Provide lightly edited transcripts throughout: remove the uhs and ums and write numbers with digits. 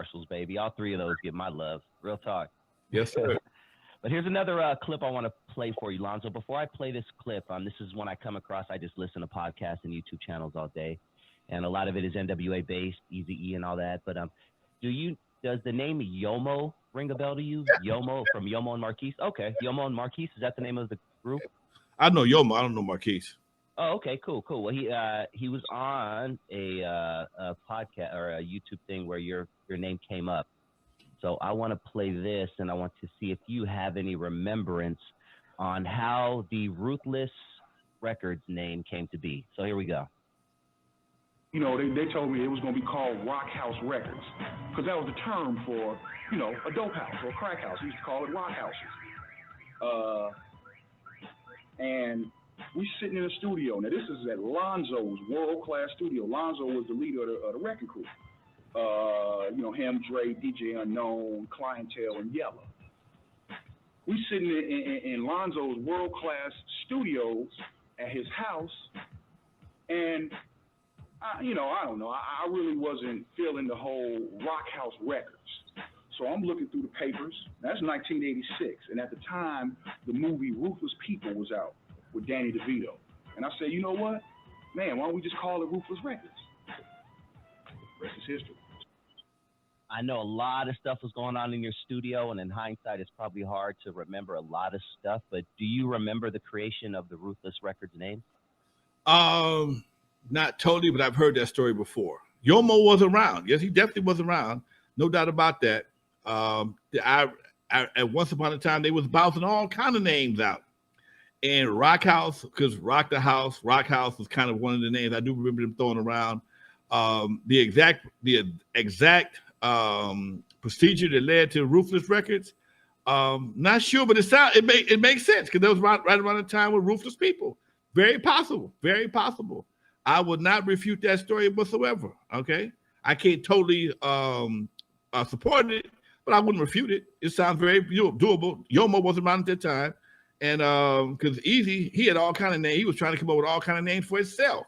Marshalls, baby. All three of those get my love. Real talk. Yes, sir. But here's another clip I want to play for you, Lonzo. Before I play this clip, this is one I come across. I just listen to podcasts and YouTube channels all day, and a lot of it is N.W.A. based, Eazy E and all that. But does the name Yomo ring a bell to you? Yomo from Yomo and Marquise? Okay, Yomo and Marquise, is that the name of the group? I know Yomo. I don't know Marquise. Oh, okay, cool. Well, he was on a podcast or a YouTube thing where your name came up. So I want to play this, and I want to see if you have any remembrance on how the Ruthless Records name came to be. So here we go. You know, they told me it was going to be called Rock House Records, because that was the term for, you know, a dope house or a crack house. We used to call it rock houses. And we sitting in a studio. Now, this is at Lonzo's world-class studio. Lonzo was the leader of the record crew. You know, him, Dre, DJ Unknown, Clientele, and Yella. We sitting in Lonzo's world-class studios at his house, and I don't know. I really wasn't feeling the whole Rock House Records. So I'm looking through the papers. That's 1986, and at the time, the movie Ruthless People was out with Danny DeVito. And I said, you know what? Man, why don't we just call it Ruthless Records? Rest is history. I know a lot of stuff was going on in your studio, and in hindsight, it's probably hard to remember a lot of stuff. But do you remember the creation of the Ruthless Records name? Not totally, but I've heard that story before. Yomo was around. Yes, he definitely was around. No doubt about that. At once upon a time, they was bouncing all kind of names out. And Rock House, because Rock House was kind of one of the names. I do remember them throwing around. The exact procedure that led to Ruthless Records, not sure, but it makes sense because that was right around the time with Ruthless People. Very possible, very possible. I would not refute that story whatsoever. Okay, I can't totally support it, but I wouldn't refute it. It sounds very doable. Yomo was around at that time, and because Eazy, he had all kind of names. He was trying to come up with all kind of names for himself.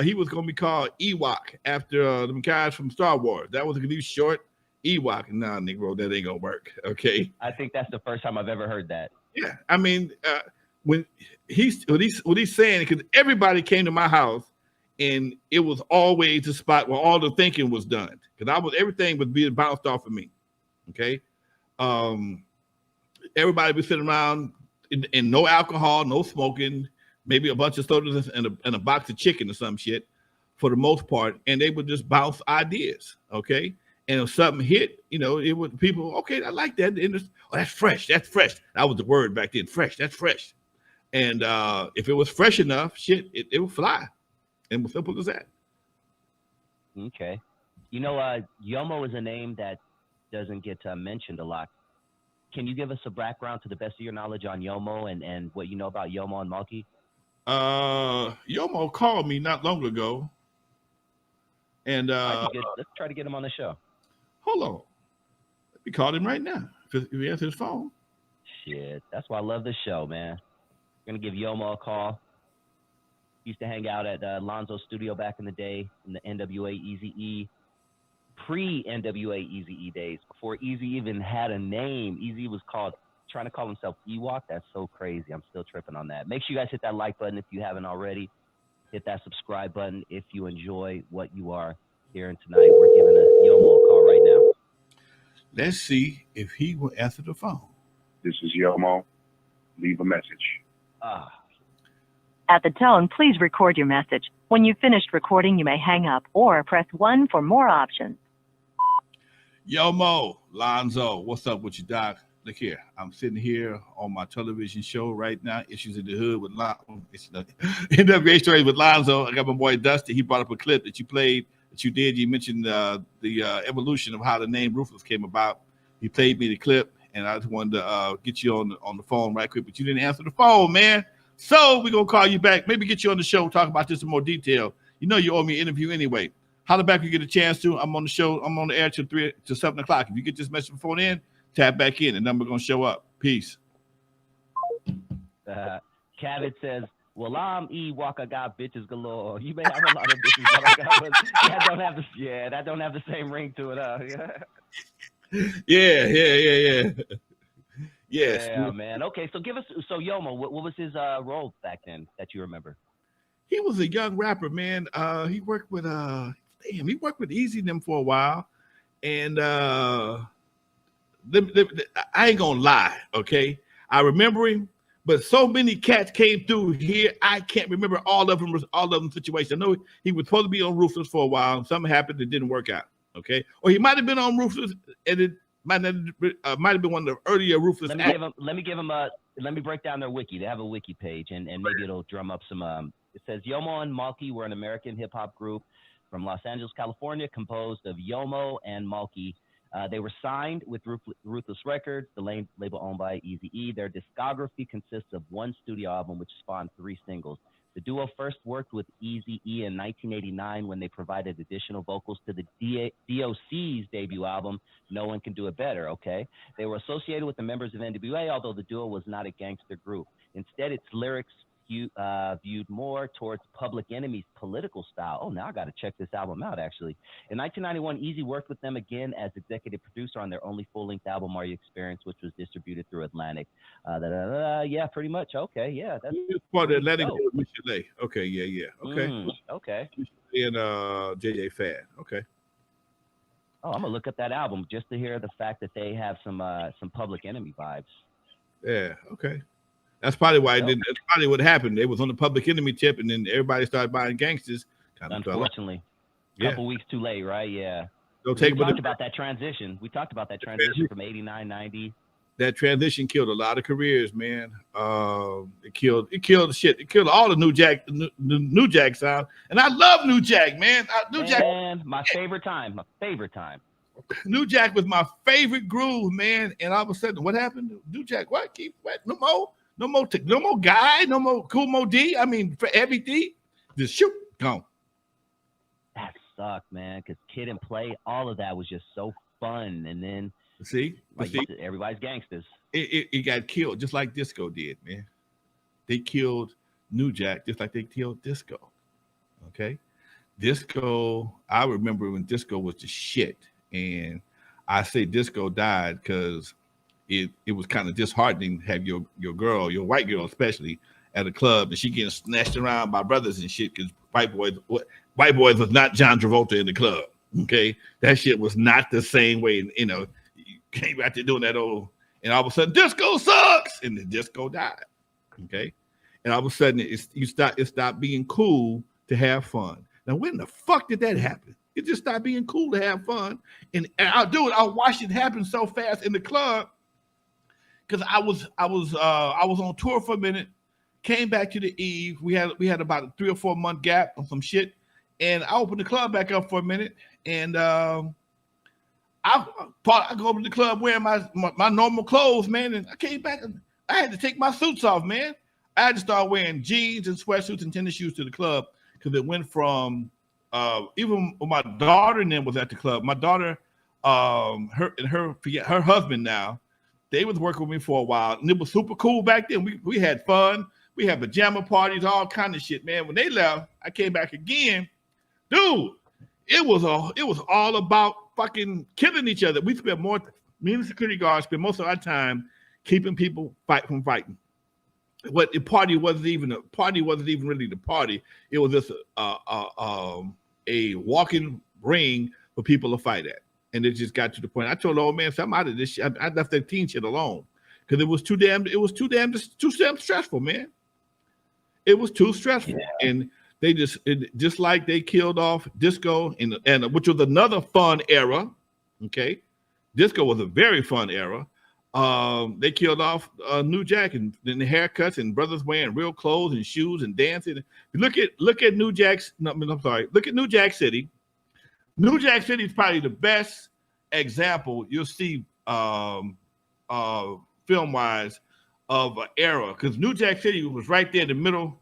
He was going to be called Ewok after the guys from Star Wars. That was going to be short, Ewok. Nah, Negro, that ain't going to work. Okay. I think that's the first time I've ever heard that. Yeah. I mean, when he's saying, because everybody came to my house and it was always the spot where all the thinking was done. Because everything was being bounced off of me. Okay. Everybody was sitting around and no alcohol, no smoking, maybe a bunch of sodas and a box of chicken or some shit for the most part. And they would just bounce ideas. Okay. And if something hit, it would people, okay, I like that. And that's fresh. That's fresh. That was the word back then. Fresh. That's fresh. And if it was fresh enough, shit, it would fly. And as simple as that. Okay. Yomo is a name that doesn't get mentioned a lot. Can you give us a background to the best of your knowledge on Yomo and what you know about Yomo and Malky? Yomo called me not long ago. And let's try to get him on the show. Hold on. Let me call him right now. If he answers his phone. Shit. That's why I love this show, man. We're gonna give Yomo a call. He used to hang out at Lonzo's studio back in the day in the N.W.A. Eazy E, pre-N.W.A. Eazy E days, before Eazy even had a name. Eazy was trying to call himself Ewok. That's so crazy. I'm still tripping on that. Make sure you guys hit that like button if you haven't already. Hit that subscribe button if you enjoy what you are hearing tonight. We're giving Yomo a call right now. Let's see if he will answer the phone. This is Yomo. Leave a message. At the tone, please record your message. When you've finished recording, you may hang up or press 1 for more options. Yomo, Lonzo, what's up with you, Doc? Look here, I'm sitting here on my television show right now, Issues in the Hood with Lonzo. N.W.A. Stories with Lonzo. I got my boy Dusty. He brought up a clip that you played, that you did. You mentioned the evolution of how the name Ruthless came about. He played me the clip, and I just wanted to get you on the phone right quick, but you didn't answer the phone, man. So we're going to call you back, maybe get you on the show, talk about this in more detail. You know you owe me an interview anyway. Holler back if you get a chance to. I'm on the show. I'm on the air till 7 o'clock. If you get this message before then, tap back in. The number going to show up. Peace. Kavit says, Well, I'm E Walker, got bitches galore. You may have a lot of bitches, but I got one. That don't have the same ring to it. Yeah. Yes. Yeah, man. Okay, so so Yomo, what was his role back then that you remember? He was a young rapper, man. He worked with he worked with Eazy them for a while. And I ain't gonna lie, okay? I remember him, but so many cats came through here, I can't remember all of them situations. I know he was supposed to be on Ruthless for a while, and something happened that didn't work out, okay? Or he might have been on Ruthless, and it might have been one of the earlier Ruthless. Let me break down their wiki. They have a wiki page, and maybe it'll drum up some. It says Yomo and Malky were an American hip hop group from Los Angeles, California, composed of Yomo and Malky. They were signed with Ruthless Records, the label owned by Eazy E. Their discography consists of one studio album, which spawned 3 singles. The duo first worked with Eazy E in 1989 when they provided additional vocals to the DOC's debut album, No One Can Do It Better, okay? They were associated with the members of N.W.A, although the duo was not a gangster group. Instead, its lyrics viewed more towards Public Enemy's political style. Oh, now I got to check this album out, actually. In 1991, Eazy worked with them again as executive producer on their only full-length album, Are You Experienced, which was distributed through Atlantic. Yeah, pretty much. Okay, yeah. That's part of Atlantic with Michel'le. Okay, yeah. Okay. Okay. And JJ Fad. Okay. Oh, I'm gonna look up that album just to hear the fact that they have some Public Enemy vibes. Yeah. Okay. That's probably why That's probably what happened. They was on the Public Enemy tip, and then everybody started buying Gangsters. Unfortunately, a couple weeks too late, right? Yeah. We talked about that transition. We talked about that transition from 89, 90. That transition killed a lot of careers, man. It killed shit. It killed all the New Jack sound. And I love New Jack, man. Jack, my favorite time. New Jack was my favorite groove, man. And all of a sudden, what happened? New Jack, what? No more guy, no more Cool Mo D. I mean, for every D, just shoot, gone. That sucked, man. Because Kid and Play, all of that was just so fun. And then everybody's gangsters. It got killed just like disco did, man. They killed New Jack just like they killed disco. Okay, disco. I remember when disco was the shit, and I say disco died because it was kind of disheartening to have your girl, your white girl especially, at a club and she getting snatched around by brothers and shit because white boys was not John Travolta in the club. Okay, that shit was not the same way. You know, you came out there doing that old, and all of a sudden disco sucks, and the disco died. Okay, and all of a sudden it stopped being cool to have fun. Now when the fuck did that happen? It just stopped being cool to have fun, and I'll watch it happen so fast in the club. Because I was on tour for a minute, came back to the Eve. We had about a 3 or 4 month gap on some shit, and I opened the club back up for a minute, and I go over to the club wearing my normal clothes, man, and I came back and I had to take my suits off, man. I had to start wearing jeans and sweatsuits and tennis shoes to the club because it went from even when my daughter and them was at the club. My daughter, her husband now. They was working with me for a while, and it was super cool back then. We had fun. We had pajama parties, all kind of shit, man. When they left, I came back again. Dude, it was all about fucking killing each other. Me and the security guards spent most of our time keeping people from fighting. What the party wasn't even really the party. It was just a walking ring for people to fight at. And it just got to the point. I told the old man, I'm out of this shit. I left that teen shit alone because it was too damn stressful, man. It was too stressful. Yeah. And they just like they killed off disco and which was another fun era. Okay. Disco was a very fun era. They killed off New Jack and then the haircuts and brothers wearing real clothes and shoes and dancing. Look at New Jack's. No, I'm sorry. Look at New Jack City. New Jack City is probably the best example you'll see film-wise of an era because New Jack City was right there in the middle.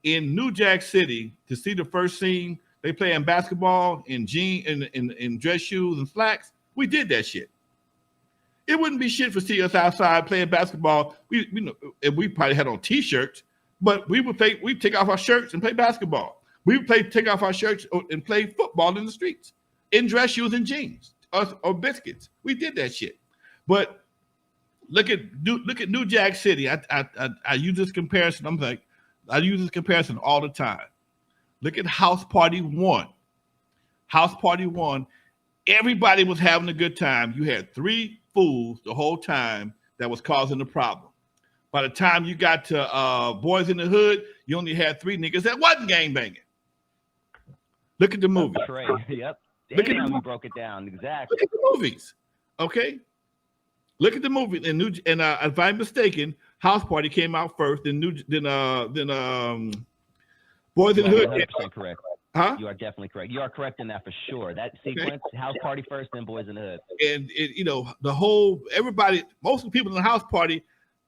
In New Jack City, to see the first scene, they playing basketball in in dress shoes and slacks. We did that shit. It wouldn't be shit for see us outside playing basketball. We probably had on t-shirts, But we take off our shirts and play basketball. We would take off our shirts and play football in the streets in dress shoes and jeans or biscuits. We did that shit. But look at New Jack City. I use this comparison. I use this comparison all the time. Look at House Party 1. House Party 1. Everybody was having a good time. You had 3 fools the whole time that was causing the problem. By the time you got to Boys in the Hood, you only had 3 niggas that wasn't gangbanging. Look at the movie. Yep. Look at we broke it down. Exactly. Look at the movies. Okay. Look at the movie. And if I'm mistaken, House Party came out first. Then Boys in the Hood. 100% correct. Huh? You are definitely correct. You are correct in that for sure. That sequence, House Party first, then Boys in the Hood. And most of the people in the House Party,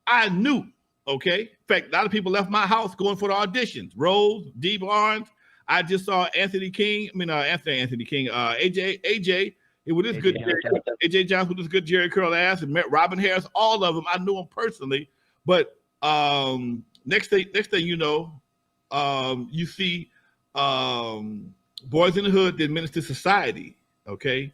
I knew. Okay. In fact, a lot of people left my house going for the auditions. Rose, D. Barnes. I just saw Anthony King. AJ. It was this good AJ Johnson with this good Jerry Curl ass and met Robin Harris. All of them, I knew them personally. But next thing you know, you see Boys in the Hood did Minister Society, okay,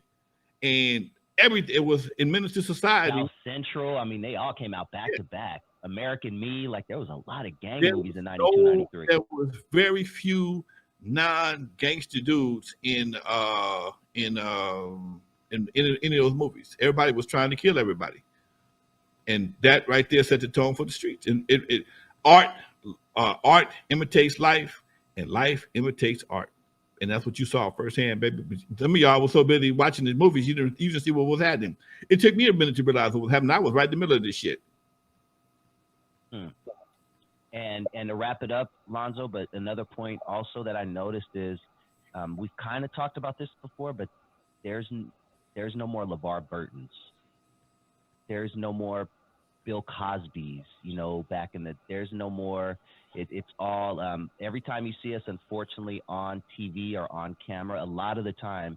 and it was in Minister Society. South Central. I mean, they all came out back to back. American Me, like there was a lot of gang movies in 92, 93. There was very few non-gangster dudes in any of those movies. Everybody was trying to kill everybody, and that right there set the tone for the streets. And art imitates life, and life imitates art, and that's what you saw firsthand, baby. Some of y'all were so busy watching the movies, you didn't see what was happening. It took me a minute to realize what was happening. I was right in the middle of this shit. And to wrap it up, Lonzo, but another point also that I noticed is we've kind of talked about this before, but there's no more LeVar Burtons. There's no more Bill Cosby's, there's no more, it's all, every time you see us, unfortunately, on TV or on camera, a lot of the time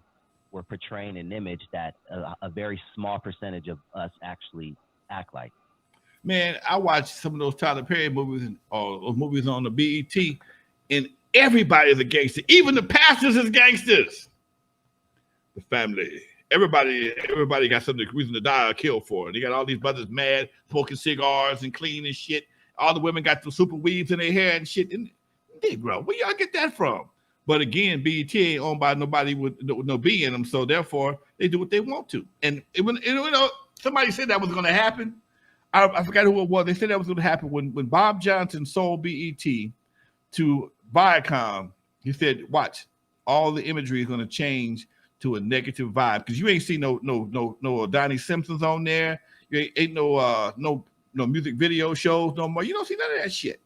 we're portraying an image that a very small percentage of us actually act like. Man, I watched some of those Tyler Perry movies or movies on the BET, and everybody's a gangster. Even the pastors is gangsters. The family. Everybody got something reason to die or kill for. They got all these brothers mad, smoking cigars and clean and shit. All the women got the super weaves in their hair and shit. And Negro, where y'all get that from? But again, BET ain't owned by nobody with no B in them, so therefore they do what they want to. And somebody said that was going to happen. I forgot who it was. They said that was going to happen when Bob Johnson sold BET to Viacom. He said, "Watch, all the imagery is going to change to a negative vibe because you ain't see no Donnie Simpsons on there. You ain't no music video shows no more. You don't see none of that shit.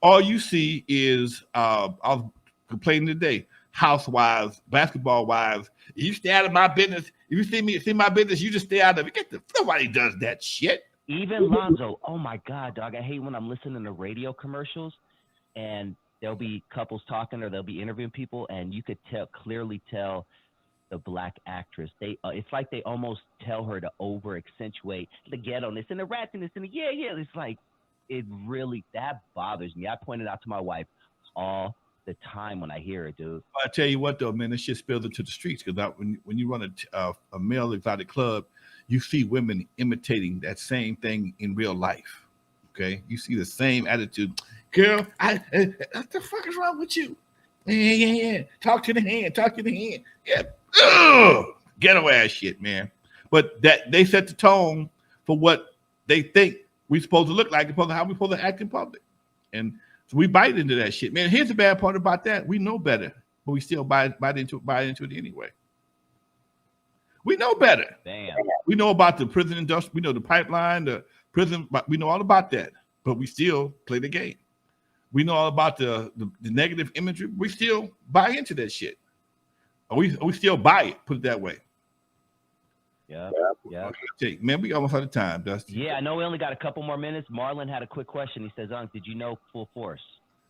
All you see is I was complaining today. Housewives, basketball wives. You stay out of my business. If you see my business, you just stay out of it. Nobody does that shit." Even Lonzo, oh my God, dog. I hate when I'm listening to radio commercials and there'll be couples talking or they'll be interviewing people and you could clearly tell the black actress. It's like they almost tell her to over accentuate the ghetto-ness and the ratchetness and yeah. It's like, that bothers me. I pointed out to my wife all the time when I hear it, dude. I tell you what though, man, this shit spilled into the streets because when you run a male exotic club, you see women imitating that same thing in real life. Okay, you see the same attitude, girl. What the fuck is wrong with you? Yeah. Talk to the hand. Yeah. Ugh! Ghetto ass shit, man. But that they set the tone for what they think we're supposed to look like, how we're supposed to act in public, and so we bite into that shit, man. Here's the bad part about that: we know better, but we still bite into it anyway. We know better. Damn. We know about the prison industry. We know the pipeline, the prison. We know all about that, but we still play the game. We know all about the negative imagery. We still buy into that shit. We still buy it. Put it that way. Yeah. Okay, man, we almost out of time, Dusty. Yeah, I know we only got a couple more minutes. Marlon had a quick question. He says, did you know Full Force?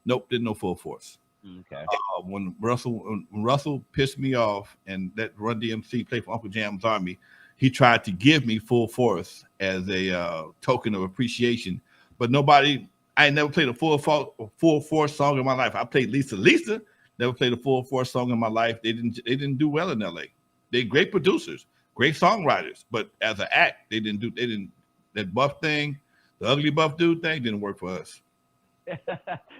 Nope, didn't know Full Force. Okay. When Russell pissed me off and that Run DMC played for Uncle Jam's Army, he tried to give me Full Force as a token of appreciation, but nobody. I ain't never played a full force song in my life. I played Lisa. Never played a full force song in my life. They didn't do well in LA. They're great producers, great songwriters, but as an act, they didn't that buff thing, the ugly buff dude thing didn't work for us.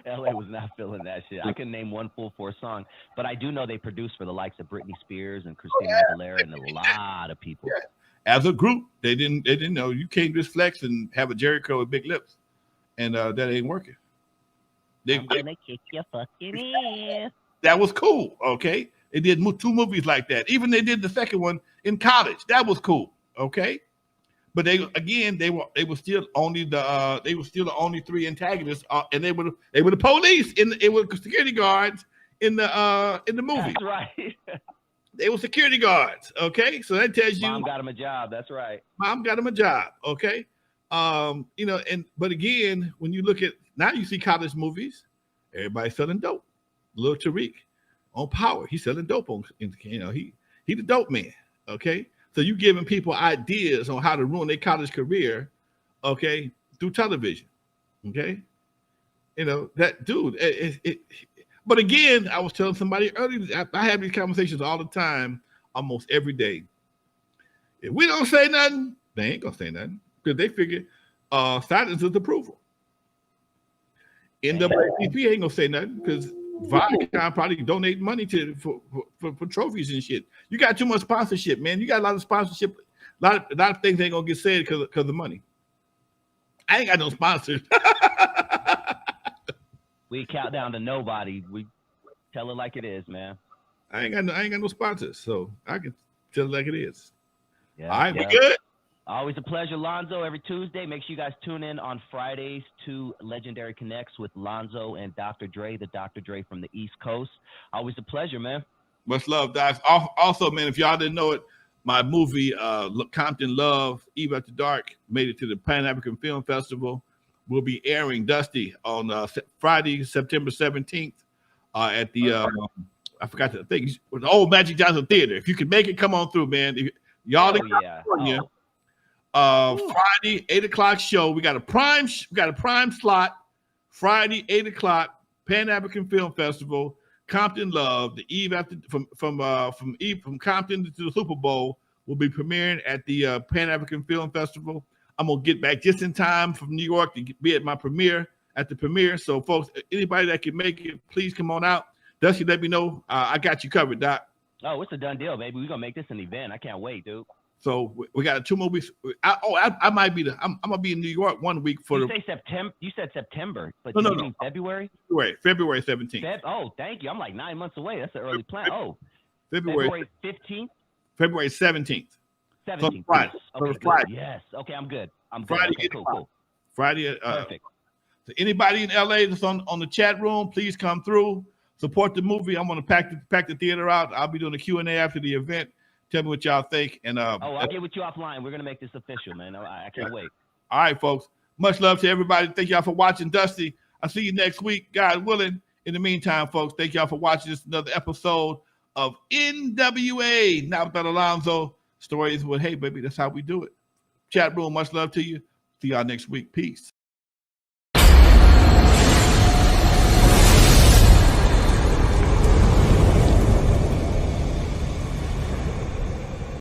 LA was not feeling that shit. I can name one full force song, but I do know they produced for the likes of Britney Spears and Christina Aguilera and a lot of people. Yeah. As a group, they didn't know you can't just flex and have a Jerry curl with big lips, and that ain't working. I'm gonna kick your fucking ass. That was cool. Okay, they did 2 movies like that. Even they did the second one in college. That was cool. Okay, but they were still only the only 3 antagonists, and they were the police it was security guards in the movie. That's right. They were security guards. Okay, so that tells you Mom got him a job. That's right. Mom got him a job. Okay, but again, when you look at now, you see college movies. Everybody's selling dope. Lil Tariq on Power, he's selling dope on. He the dope man. Okay, so you giving people ideas on how to ruin their college career. Okay, through television. Okay, that dude. But again, I was telling somebody earlier. I have these conversations all the time, almost every day. If we don't say nothing, they ain't gonna say nothing because they figure silence is approval. N.W.A ain't gonna say nothing because Viacom probably donate money for trophies and shit. You got too much sponsorship, man. You got a lot of sponsorship. A lot of things ain't gonna get said because of money. I ain't got no sponsors. We count down to nobody. We tell it like it is, man. I ain't got no sponsors, so I can tell it like it is. Yeah, all right, we good. Always a pleasure, Lonzo. Every Tuesday, make sure you guys tune in on Fridays to Legendary Connects with Lonzo and Dr. Dre, the Dr. Dre from the East Coast. Always a pleasure, man. Much love, Doc. Also, man, if y'all didn't know it, my movie Compton Love, Eve After Dark, made it to the Pan-African Film Festival. Will be airing, Dusty, on Friday, September 17th at the, I forgot the thing, with the old Magic Johnson Theater. If you can make it, come on through, man. Y'all in California, Friday, 8 o'clock show. We got a prime slot, Friday, 8 o'clock, Pan-African Film Festival, Compton Love, the eve after from Compton to the Super Bowl will be premiering at the Pan-African Film Festival. I'm gonna get back just in time from New York to be at my premiere at the premiere. So, folks, anybody that can make it, please come on out. Dusty, let me know. I got you covered, Doc. Oh, it's a done deal, baby. We're gonna make this an event. I can't wait, dude. So we got 2 movies. I might be I'm gonna be in New York 1 week for say September. You said September, but no, you mean February? February 17th. Oh, thank you. I'm like 9 months away. That's an early plan. Oh, February 15th. February 17th. 17th. Friday. Okay, Friday. Yes. Okay, I'm good. Friday. Okay, cool. Friday. Perfect. So anybody in LA that's on the chat room, please come through. Support the movie. I'm gonna pack the theater out. I'll be doing a Q&A after the event. Tell me what y'all think. And I'll get with you offline. We're gonna make this official, man. I can't wait. All right, folks. Much love to everybody. Thank y'all for watching, Dusty. I'll see you next week, God willing. In the meantime, folks, thank y'all for watching this another episode of N.W.A. Now without Alonzo. Stories with, hey, baby, that's how we do it. Chat room, much love to you. See y'all next week. Peace.